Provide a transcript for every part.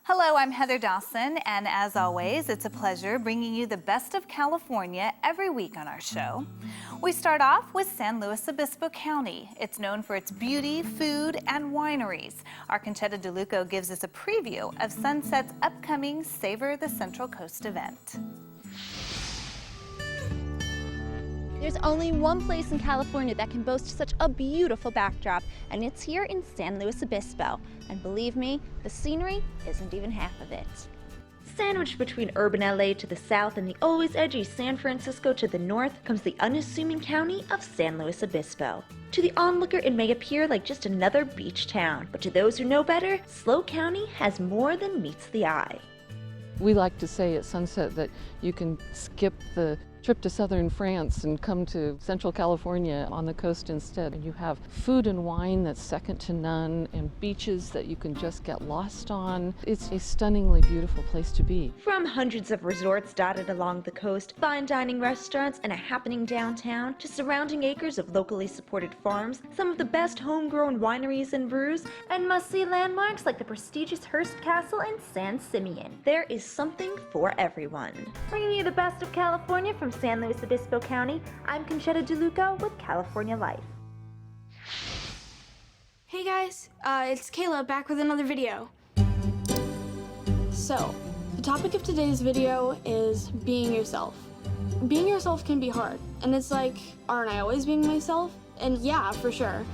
Hello, I'm Heather Dawson, and as always, it's a pleasure bringing you the best of California every week on our show. We start off with San Luis Obispo County. It's known for its beauty, food, and wineries. Our Conchetta DeLuco gives us a preview of Sunset's upcoming Savor the Central Coast event. There's only one place in California that can boast such a beautiful backdrop, and it's here in San Luis Obispo. And believe me, the scenery isn't even half of it. Sandwiched between urban LA to the south and the always edgy San Francisco to the north comes the unassuming county of San Luis Obispo. To the onlooker, it may appear like just another beach town, but to those who know better, SLO County has more than meets the eye. We like to say at Sunset that you can skip the trip to southern France and come to Central California on the coast instead. And you have food and wine that's second to none, and beaches that you can just get lost on. It's a stunningly beautiful place to be. From hundreds of resorts dotted along the coast, fine dining restaurants, and a happening downtown, to surrounding acres of locally supported farms, some of the best homegrown wineries and brews, and must-see landmarks like the prestigious Hearst Castle in San Simeon. There is something for everyone. Bringing you the best of California from San Luis Obispo County, I'm Conchetta DeLuco with California Life. Hey guys, it's Kayla back with another video. So, the topic of today's video is being yourself. Being yourself can be hard, and it's like, aren't I always being myself? And yeah, for sure,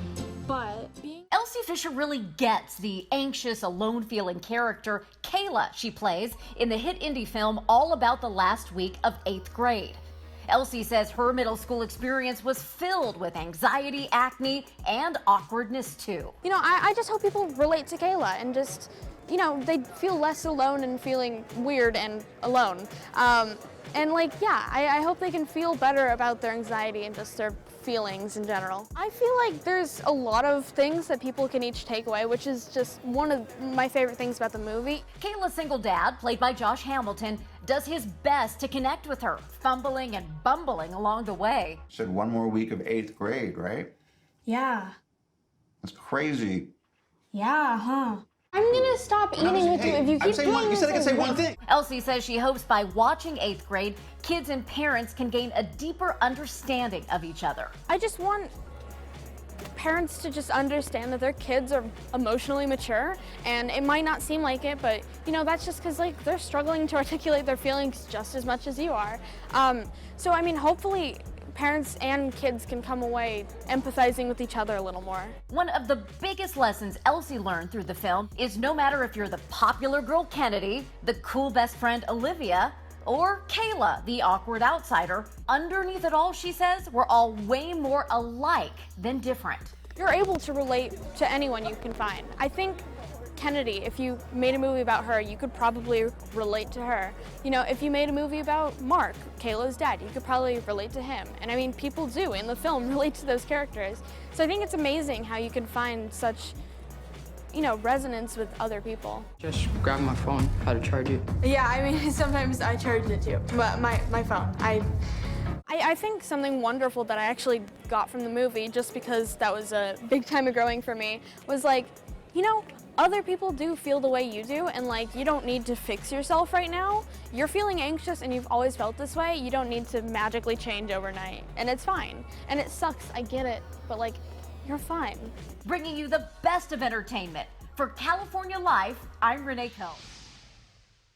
but being... Elsie Fisher really gets the anxious, alone-feeling character Kayla she plays in the hit indie film all about the last week of 8th grade. Elsie says her middle school experience was filled with anxiety, acne, and awkwardness too. You know, I just hope people relate to Kayla and just, you know, they feel less alone and feeling weird and alone. And like, yeah, I hope they can feel better about their anxiety and just their feelings in general. I feel like there's a lot of things that people can each take away, which is just one of my favorite things about the movie. Kayla's single dad, played by Josh Hamilton, does his best to connect with her, fumbling and bumbling along the way. Said one more week of 8th grade, right? Yeah. That's crazy. Yeah, huh? I'm gonna stop eating with you if you keep doing this. You said I could say one thing. Elsie says she hopes by watching 8th grade, kids and parents can gain a deeper understanding of each other. I just want parents to just understand that their kids are emotionally mature, and it might not seem like it, but you know, that's just because like they're struggling to articulate their feelings just as much as you are. So I mean, hopefully parents and kids can come away empathizing with each other a little more. One of the biggest lessons Elsie learned through the film is no matter if you're the popular girl Kennedy, the cool best friend Olivia, or Kayla, the awkward outsider, underneath it all, she says, we're all way more alike than different. You're able to relate to anyone you can find. I think Kennedy, if you made a movie about her, you could probably relate to her. You know, if you made a movie about Mark, Kayla's dad, you could probably relate to him. And I mean, people do in the film relate to those characters. So I think it's amazing how you can find such, you know, resonance with other people. Just grab my phone, how to charge it. Yeah, I mean, sometimes I charge it too, but my phone. I think something wonderful that I actually got from the movie, just because that was a big time of growing for me, was like, you know, other people do feel the way you do, and like, you don't need to fix yourself right now. You're feeling anxious and you've always felt this way. You don't need to magically change overnight, and it's fine. And it sucks, I get it, but like, you're fine. Bringing you the best of entertainment. For California Life, I'm Renee Cohn.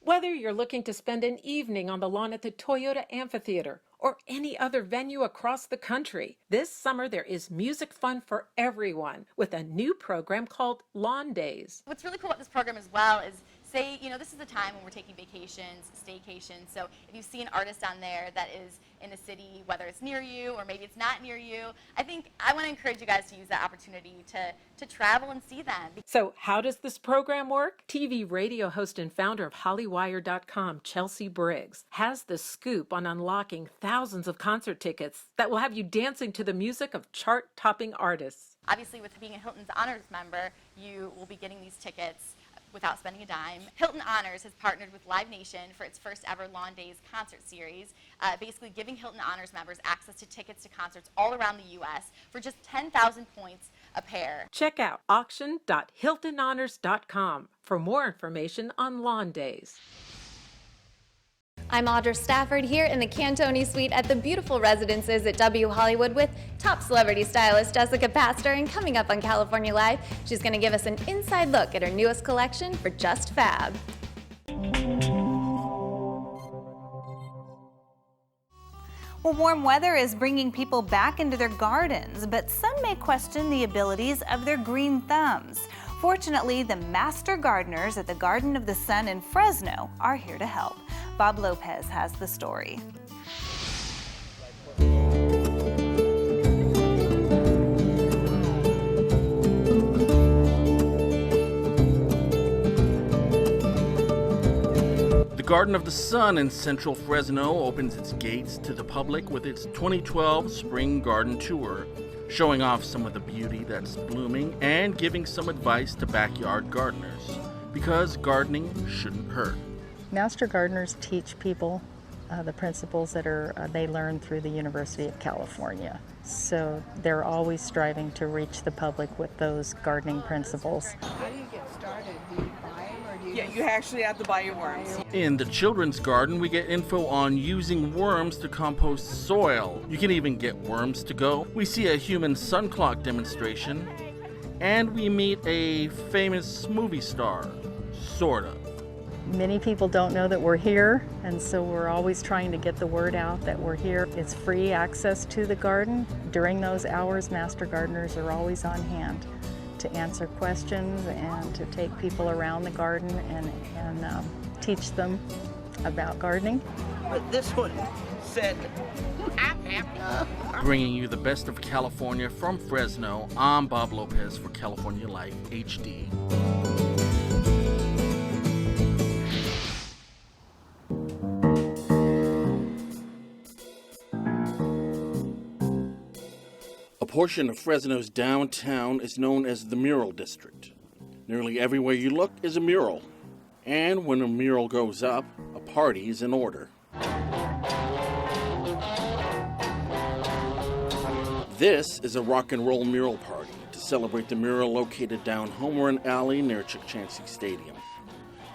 Whether you're looking to spend an evening on the lawn at the Toyota Amphitheater or any other venue across the country, this summer there is music fun for everyone with a new program called Lawn Days. What's really cool about this program as well is say, you know, this is the time when we're taking vacations, staycations. So if you see an artist on there that is in a city, whether it's near you or maybe it's not near you, I want to encourage you guys to use that opportunity to travel and see them. So how does this program work? TV radio host and founder of HollyWire.com, Chelsea Briggs, has the scoop on unlocking thousands of concert tickets that will have you dancing to the music of chart-topping artists. Obviously, with being a Hilton's Honors member, you will be getting these tickets without spending a dime. Hilton Honors has partnered with Live Nation for its first ever Lawn Days concert series, basically giving Hilton Honors members access to tickets to concerts all around the U.S. for just 10,000 points a pair. Check out auction.hiltonhonors.com for more information on Lawn Days. I'm Audra Stafford here in the Cantoni Suite at the beautiful residences at W Hollywood with top celebrity stylist Jessica Paster, and coming up on California Live, she's going to give us an inside look at her newest collection for Just Fab. Well, warm weather is bringing people back into their gardens, but some may question the abilities of their green thumbs. Fortunately, the master gardeners at the Garden of the Sun in Fresno are here to help. Bob Lopez has the story. The Garden of the Sun in central Fresno opens its gates to the public with its 2012 Spring Garden Tour, showing off some of the beauty that's blooming and giving some advice to backyard gardeners, because gardening shouldn't hurt. Master gardeners teach people the principles that they learn through the University of California. So they're always striving to reach the public with those gardening principles. How do you get started? Do you buy them or do you... Yeah, you actually have to buy your worms. In the children's garden, we get info on using worms to compost soil. You can even get worms to go. We see a human sun clock demonstration, and we meet a famous movie star, sort of. Many people don't know that we're here, and so we're always trying to get the word out that we're here. It's free access to the garden. During those hours, master gardeners are always on hand to answer questions and to take people around the garden and teach them about gardening. But this one said, I'm happy. Bringing you the best of California from Fresno, I'm Bob Lopez for California Life HD. A portion of Fresno's downtown is known as the Mural District. Nearly everywhere you look is a mural. And when a mural goes up, a party is in order. This is a rock and roll mural party to celebrate the mural located down Homerun Alley near Chukchansi Stadium.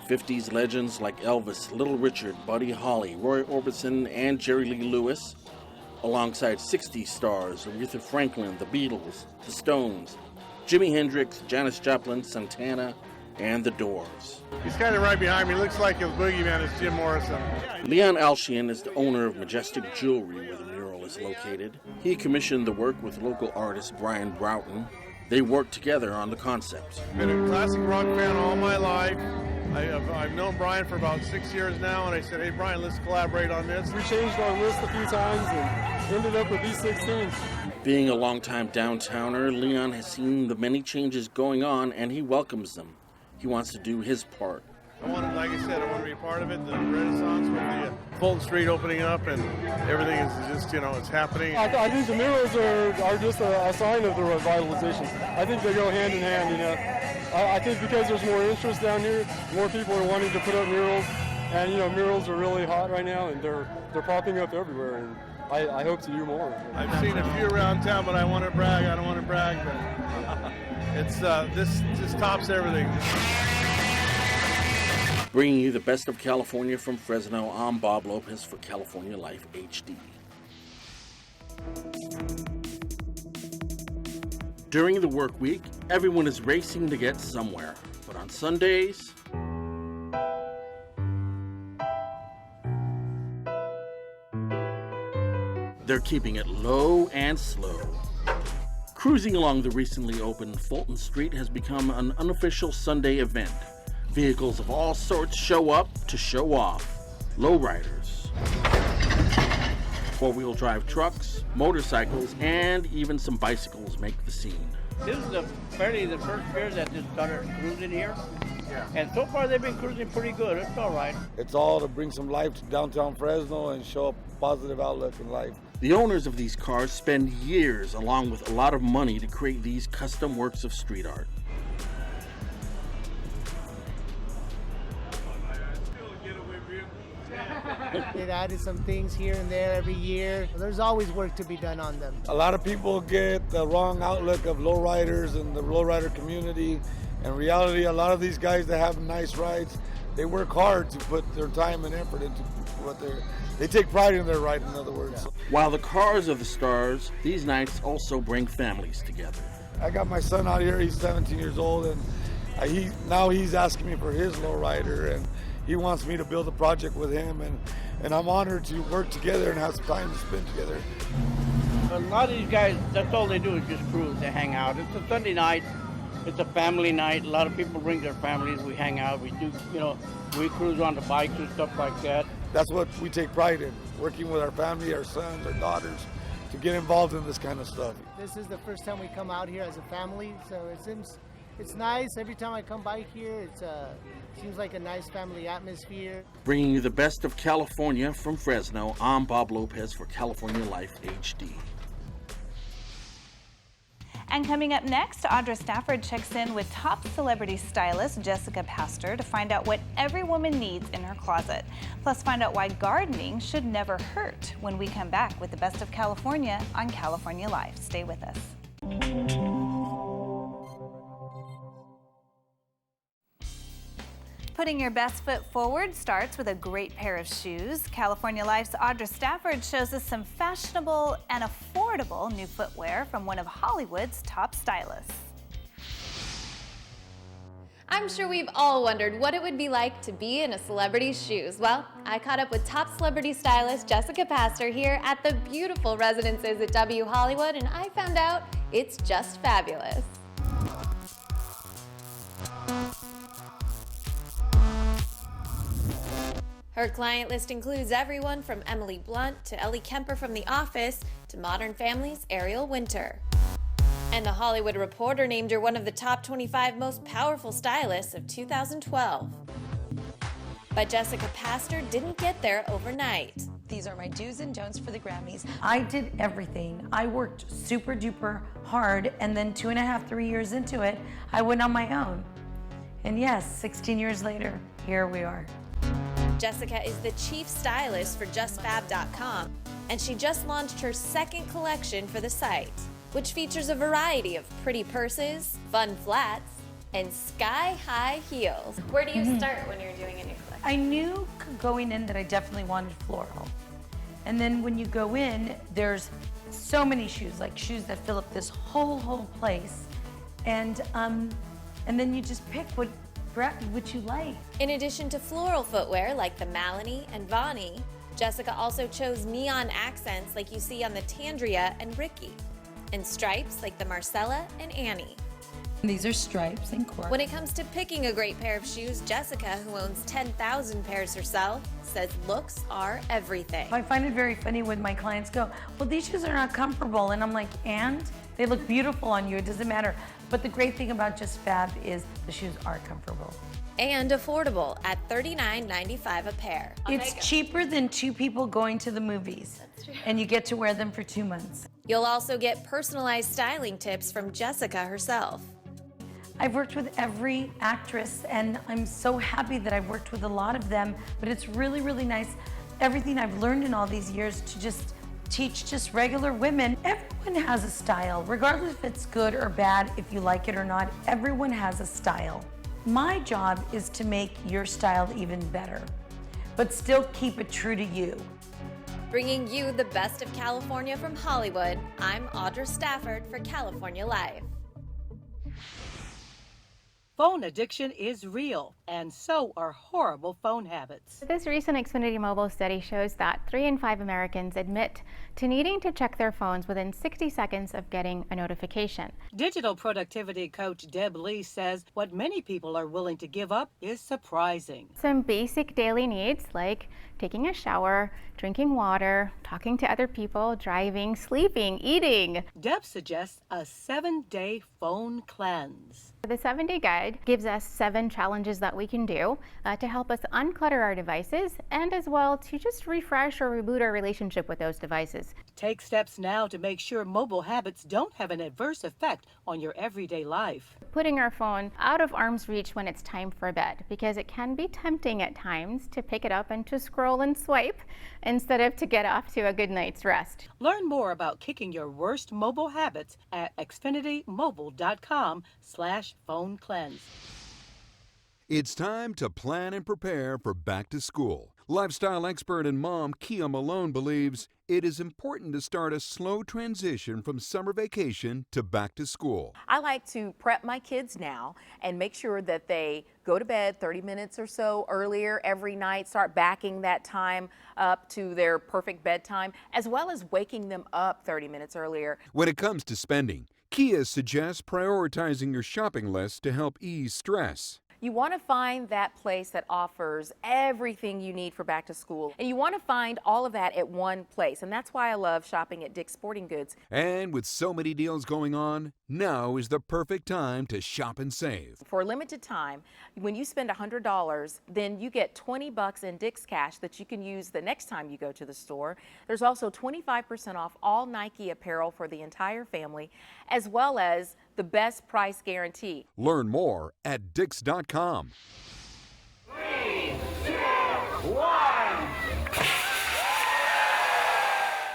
50s legends like Elvis, Little Richard, Buddy Holly, Roy Orbison, and Jerry Lee Lewis, alongside 60s stars Aretha Franklin, the Beatles, the Stones, Jimi Hendrix, Janis Joplin, Santana, and the Doors. He's kind of right behind me. Looks like his boogeyman is Jim Morrison. Leon Alshian is the owner of Majestic Jewelry, where the mural is located. He commissioned the work with local artist Brian Broughton. They worked together on the concept. Been a classic rock fan all my life. I've known Brian for about 6 years now, and I said, hey, Brian, let's collaborate on this. We changed our list a few times and ended up with these 16. Being a longtime downtowner, Leon has seen the many changes going on, and he welcomes them. He wants to do his part. Like I said, I want to be a part of it, the renaissance with the Fulton Street opening up, and everything is just, it's happening. I think the murals are just a sign of the revitalization. I think they go hand in hand, I think because there's more interest down here, more people are wanting to put up murals, and murals are really hot right now, and they're popping up everywhere, and I hope to do more. I've seen a few around town, but I want to brag. I don't want to brag, but it's this tops everything. Bringing you the best of California from Fresno, I'm Bob Lopez for California Life HD. During the work week, everyone is racing to get somewhere. But on Sundays, they're keeping it low and slow. Cruising along the recently opened Fulton Street has become an unofficial Sunday event. Vehicles of all sorts show up to show off. Lowriders, four-wheel drive trucks, motorcycles, and even some bicycles make the scene. This is the first year that they started cruising here. Yeah. And so far they've been cruising pretty good. It's all right. It's all to bring some life to downtown Fresno and show a positive outlook in life. The owners of these cars spend years, along with a lot of money, to create these custom works of street art. They've added some things here and there every year. There's always work to be done on them. A lot of people get the wrong outlook of lowriders and the lowrider community. In reality, a lot of these guys that have nice rides, they work hard to put their time and effort into what they take pride in their ride, in other words. While the cars are the stars, these nights also bring families together. I got my son out here, he's 17 years old, and he's asking me for his lowrider, and he wants me to build a project with him, and I'm honored to work together and have some time to spend together. A lot of these guys, that's all they do is just cruise, they hang out. It's a Sunday night, it's a family night. A lot of people bring their families, we hang out, we do, we cruise on the bikes and stuff like that. That's what we take pride in, working with our family, our sons, our daughters, to get involved in this kind of stuff. This is the first time we come out here as a family, so it's nice. Every time I come by here, it seems like a nice family atmosphere. Bringing you the best of California from Fresno, I'm Bob Lopez for California Life HD. And coming up next, Audra Stafford checks in with top celebrity stylist Jessica Paster to find out what every woman needs in her closet. Plus, find out why gardening should never hurt when we come back with the best of California on California Life. Stay with us. Putting your best foot forward starts with a great pair of shoes. California Life's Audra Stafford shows us some fashionable and affordable new footwear from one of Hollywood's top stylists. I'm sure we've all wondered what it would be like to be in a celebrity's shoes. Well, I caught up with top celebrity stylist Jessica Paster here at the beautiful residences at W Hollywood, and I found out it's just fabulous. Her client list includes everyone from Emily Blunt to Ellie Kemper from The Office to Modern Family's Ariel Winter. And The Hollywood Reporter named her one of the top 25 most powerful stylists of 2012. But Jessica Paster didn't get there overnight. These are my do's and don'ts for the Grammys. I did everything. I worked super duper hard, and then 2.5, 3 years into it, I went on my own. And yes, 16 years later, here we are. Jessica is the chief stylist for JustFab.com, and she just launched her second collection for the site, which features a variety of pretty purses, fun flats, and sky-high heels. Where do you start when you're doing a new collection? I knew going in that I definitely wanted floral. And then when you go in, there's so many shoes, like shoes that fill up this whole place. And then you just pick what you like. In addition to floral footwear like the Malini and Vani, Jessica also chose neon accents like you see on the Tandria and Ricky, and stripes like the Marcella and Annie. These are stripes and cork. When it comes to picking a great pair of shoes, Jessica, who owns 10,000 pairs herself, says looks are everything. I find it very funny when my clients go, well, these shoes are not comfortable. And I'm like, and? They look beautiful on you, it doesn't matter. But the great thing about Just Fab is the shoes are comfortable. And affordable at $39.95 a pair. It's cheaper than 2 people going to the movies. That's true. And you get to wear them for 2 months. You'll also get personalized styling tips from Jessica herself. I've worked with every actress, and I'm so happy that I've worked with a lot of them, but it's really, really nice, everything I've learned in all these years, to just teach just regular women. Everyone has a style, regardless if it's good or bad, if you like it or not, everyone has a style. My job is to make your style even better, but still keep it true to you. Bringing you the best of California from Hollywood, I'm Audra Stafford for California Life. Phone addiction is real, and so are horrible phone habits. This recent Xfinity Mobile study shows that 3 in 5 Americans admit to needing to check their phones within 60 seconds of getting a notification. Digital productivity coach Deb Lee says what many people are willing to give up is surprising. Some basic daily needs like taking a shower, drinking water, talking to other people, driving, sleeping, eating. Deb suggests a 7-day phone cleanse. The 7-day guide gives us 7 challenges that we can do to help us unclutter our devices and as well to just refresh or reboot our relationship with those devices. Take steps now to make sure mobile habits don't have an adverse effect on your everyday life. Putting our phone out of arm's reach when it's time for bed, because it can be tempting at times to pick it up and to scroll and swipe instead of to get off to a good night's rest. Learn more about kicking your worst mobile habits at xfinitymobile.com/phone cleanse. It's time to plan and prepare for back to school. Lifestyle expert and mom Kia Malone believes it is important to start a slow transition from summer vacation to back to school. I like to prep my kids now and make sure that they go to bed 30 minutes or so earlier every night, start backing that time up to their perfect bedtime, as well as waking them up 30 minutes earlier. When it comes to spending, Kia suggests prioritizing your shopping list to help ease stress. You want to find that place that offers everything you need for back to school. And you want to find all of that at one place. And that's why I love shopping at Dick's Sporting Goods. And with so many deals going on, now is the perfect time to shop and save. For a limited time, when you spend $100, then you get $20 in Dick's cash that you can use the next time you go to the store. There's also 25% off all Nike apparel for the entire family, as well as the best price guarantee. Learn more at Dicks.com. 3, 2, 1.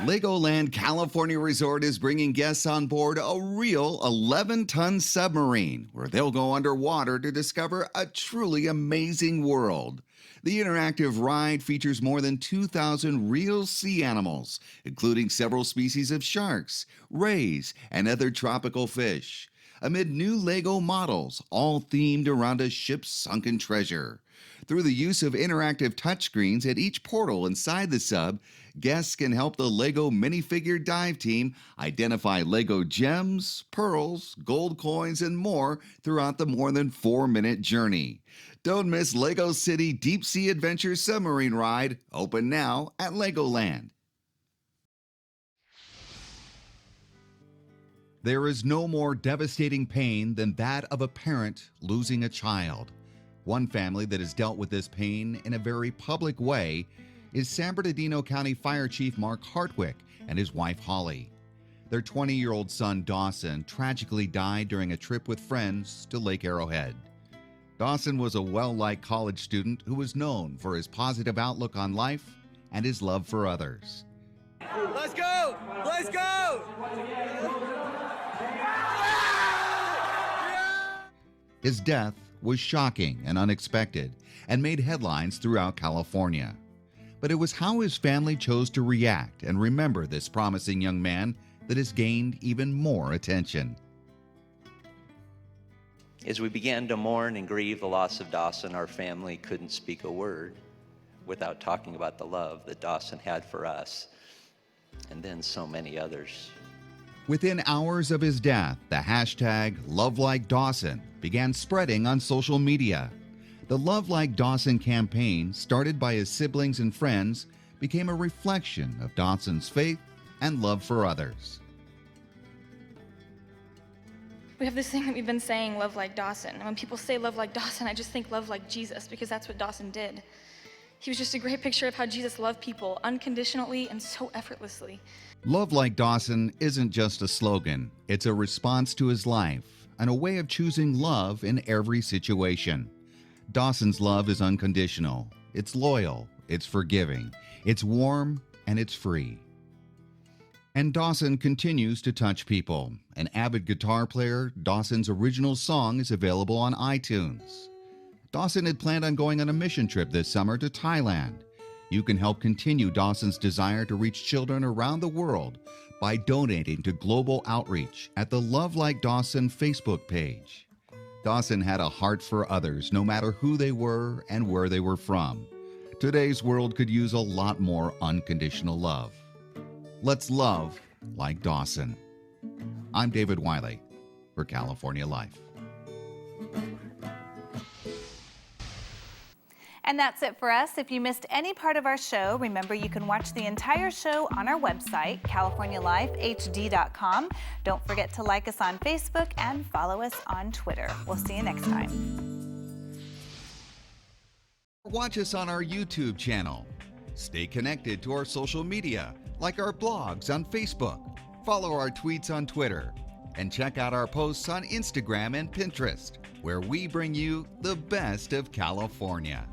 Legoland California Resort is bringing guests on board a real 11-ton submarine where they'll go underwater to discover a truly amazing world. The interactive ride features more than 2,000 real sea animals, including several species of sharks, rays, and other tropical fish, amid new Lego models, all themed around a ship's sunken treasure. Through the use of interactive touchscreens at each portal inside the sub, guests can help the Lego minifigure dive team identify Lego gems, pearls, gold coins, and more throughout the more than 4-minute journey. Don't miss Lego City Deep Sea Adventure Submarine Ride, open now at Legoland. There is no more devastating pain than that of a parent losing a child. One family that has dealt with this pain in a very public way is San Bernardino County Fire Chief Mark Hartwick and his wife Holly. Their 20-year-old son Dawson tragically died during a trip with friends to Lake Arrowhead. Dawson was a well-liked college student who was known for his positive outlook on life and his love for others. Let's go! Let's go! His death was shocking and unexpected and made headlines throughout California. But it was how his family chose to react and remember this promising young man that has gained even more attention. As we began to mourn and grieve the loss of Dawson, our family couldn't speak a word without talking about the love that Dawson had for us, and then so many others. Within hours of his death, the hashtag #LoveLikeDawson began spreading on social media. The Love Like Dawson campaign, started by his siblings and friends, became a reflection of Dawson's faith and love for others. We have this thing that we've been saying, love like Dawson. And when people say love like Dawson, I just think love like Jesus, because that's what Dawson did. He was just a great picture of how Jesus loved people unconditionally and so effortlessly. Love Like Dawson isn't just a slogan. It's a response to his life and a way of choosing love in every situation. Dawson's love is unconditional. It's loyal. It's forgiving. It's warm, and it's free. And Dawson continues to touch people. An avid guitar player, Dawson's original song is available on iTunes. Dawson had planned on going on a mission trip this summer to Thailand. You can help continue Dawson's desire to reach children around the world by donating to global outreach at the Love Like Dawson Facebook page. Dawson had a heart for others, no matter who they were and where they were from. Today's world could use a lot more unconditional love. Let's love like Dawson. I'm David Wiley for California Life. And that's it for us. If you missed any part of our show, remember you can watch the entire show on our website, CaliforniaLifeHD.com. Don't forget to like us on Facebook and follow us on Twitter. We'll see you next time. Watch us on our YouTube channel. Stay connected to our social media, like our blogs on Facebook. Follow our tweets on Twitter. And check out our posts on Instagram and Pinterest, where we bring you the best of California.